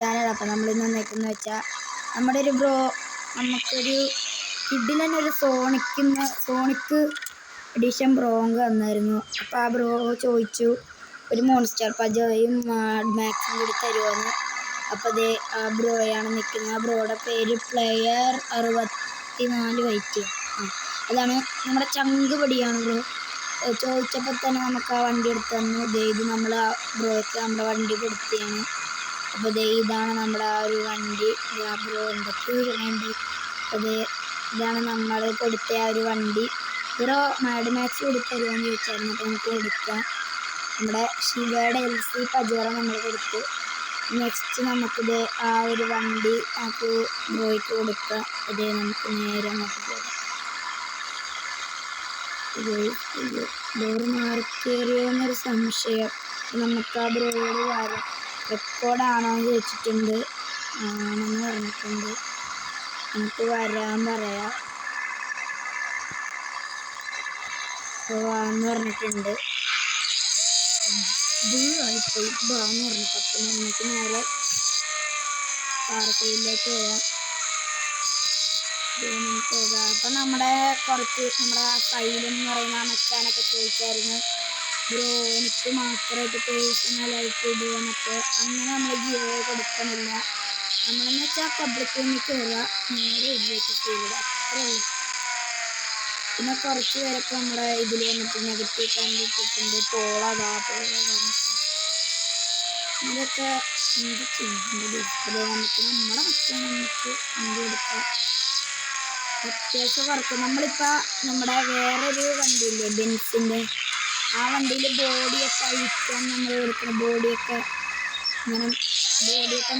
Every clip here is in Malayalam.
അപ്പം നമ്മളിന്ന് വന്നേക്കെന്ന് വെച്ചാൽ നമ്മുടെ ഒരു ബ്രോ നമുക്കൊരു കിഡിൽ തന്നെ ഒരു സോണിക്ക് എഡിഷൻ ബ്രോങ്ക് വന്നായിരുന്നു. അപ്പോൾ ആ ബ്രോ ചോദിച്ചു ഒരു മോൺസ്റ്റർ പജയും മാക്സും കൂടി തരുമെന്ന്. അപ്പോൾ അതേ ആ ബ്രോയാണ് നിൽക്കുന്നത്. ആ ബ്രോയുടെ പേര് പ്ലെയർ 64 വൈറ്റ്. അതാണ് നമ്മുടെ ചങ്ക് പൊടിയാണ് ബ്രോ. ചോദിച്ചപ്പോൾ തന്നെ നമുക്ക് ആ വണ്ടി എടുത്ത് തന്നു. ഇത് നമ്മൾ ആ ബ്രോയ്ക്ക് നമ്മുടെ വണ്ടി കൊടുത്തതാണ്. അപ്പോൾ ഇതാണ് നമ്മുടെ ആ ഒരു വണ്ടി. ആ ബ്രോ എന്തൊക്കെ വരുന്നുണ്ട്. ഇതാണ് നമ്മൾ കൊടുത്ത ആ ഒരു വണ്ടി. ബ്രോ മാഡ് മാക്സ് കൊടുത്തരുമെന്ന് ചോദിച്ചായിരുന്നു. അപ്പോൾ നമുക്ക് കൊടുക്കാം. നമ്മുടെ ശിവയുടെ LC പജോറ നമ്മൾ കൊടുത്ത്. നെക്സ്റ്റ് നമുക്കിത് ആ ഒരു വണ്ടി നമുക്ക് ബ്രോയ്ക്ക് കൊടുക്കാം. നമുക്ക് നേരെ അങ്ങോട്ട് പോകാം. ഡോറ് മാറിക്കേറിയോന്നൊരു സംശയം. നമുക്ക് ആ ബ്രോയോട് വരാം. റെക്കോർഡാണോ എന്ന് ചോദിച്ചിട്ടുണ്ട്. ആണെന്ന് പറഞ്ഞിട്ടുണ്ട്. നമുക്ക് വരാൻ പറയാം. പോവാന്ന് പറഞ്ഞിട്ടുണ്ട്. ആയിപ്പോയി ബാന്ന് പറഞ്ഞിട്ട്. അപ്പം നമുക്ക് നേരെ പാറക്കയിലേക്ക് പോകാം. നമുക്ക് പോകാം. അപ്പം നമ്മുടെ സൈലം എന്ന് പറയുന്ന ആ മച്ചാനൊക്കെ ചോദിച്ചായിരുന്നു ബ്രോ എനിക്ക് മാത്രമായിട്ട് പേഴ്സണലായിട്ട് ഇടുവന്നൊക്കെ. അങ്ങനെ നമ്മൾ ജിയോ കൊടുക്കണില്ല. നമ്മളെന്ന് വെച്ചാൽ പബ്ലിക് ഒന്ന് കയറുക, നേരെ ഇതിലേക്ക് ചെയ്യുക, അത്രേ ഉള്ളൂ. പിന്നെ കുറച്ച് പേരൊക്കെ നമ്മുടെ ഇതിൽ വന്നിട്ട് നെഗറ്റീവ് കണ്ടിട്ടിട്ടുണ്ട്. പോളതാ ഇതൊക്കെ എന്ത് ചെയ്യുന്നത്. അത് നമുക്ക് നമ്മുടെ മക്കളെ നമുക്ക് വണ്ടി എടുക്കാം. അത്യാവശ്യം വർക്ക് നമ്മളിപ്പോൾ നമ്മുടെ വേറൊരു വണ്ടിയില്ലേ ബെൻസിൻ്റെ, ആ വണ്ടിയിൽ ബോഡിയൊക്കെ അഴിക്കാൻ നമ്മൾ കൊടുക്കുന്ന ബോഡിയൊക്കെ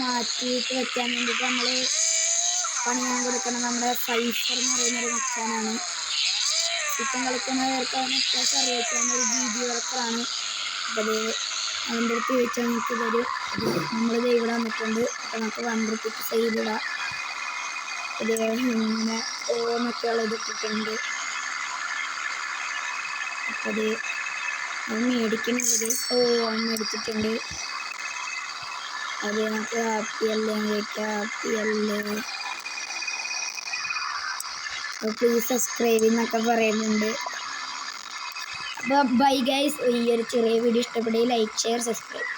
മാറ്റിയിട്ട് വെക്കാൻ വേണ്ടിയിട്ട് നമ്മൾ പണിയാൻ കൊടുക്കണം. നമ്മുടെ സൈഫർ എന്ന് പറയുന്നൊരു മച്ചാനാണ്. ഇപ്പം കളിക്കുന്നവർക്ക് അവന് അത്യാവശ്യം അറിയിക്കാൻ ഒരു GB വർക്കറാണ്. അപ്പോൾ അതിൻ്റെ അടുത്ത് ചോദിച്ചാൽ നമുക്ക് തരും. നമ്മൾ ഇവിടെ വന്നിട്ടുണ്ട്. അപ്പോൾ നമുക്ക് 1 രൂപയ്ക്ക് സെയിലിടാം. ഇങ്ങനെ ഓന്നൊക്കെയുള്ള ഇതിട്ടിട്ടുണ്ട്. അപ്പോൾ അത് മേടിക്കുന്നുണ്ട്. മേടിച്ചിട്ടുണ്ട്. അത് നമുക്ക് ഹാപ്പിയല്ലേ. പ്ലീസ് സബ്സ്ക്രൈബ് എന്നൊക്കെ പറയുന്നുണ്ട്. അപ്പോൾ ബൈ ഗൈസ്. ഈ ഒരു ചെറിയ വീഡിയോ ഇഷ്ടപ്പെടുകയും ലൈക്ക് ഷെയർ സബ്സ്ക്രൈബ്.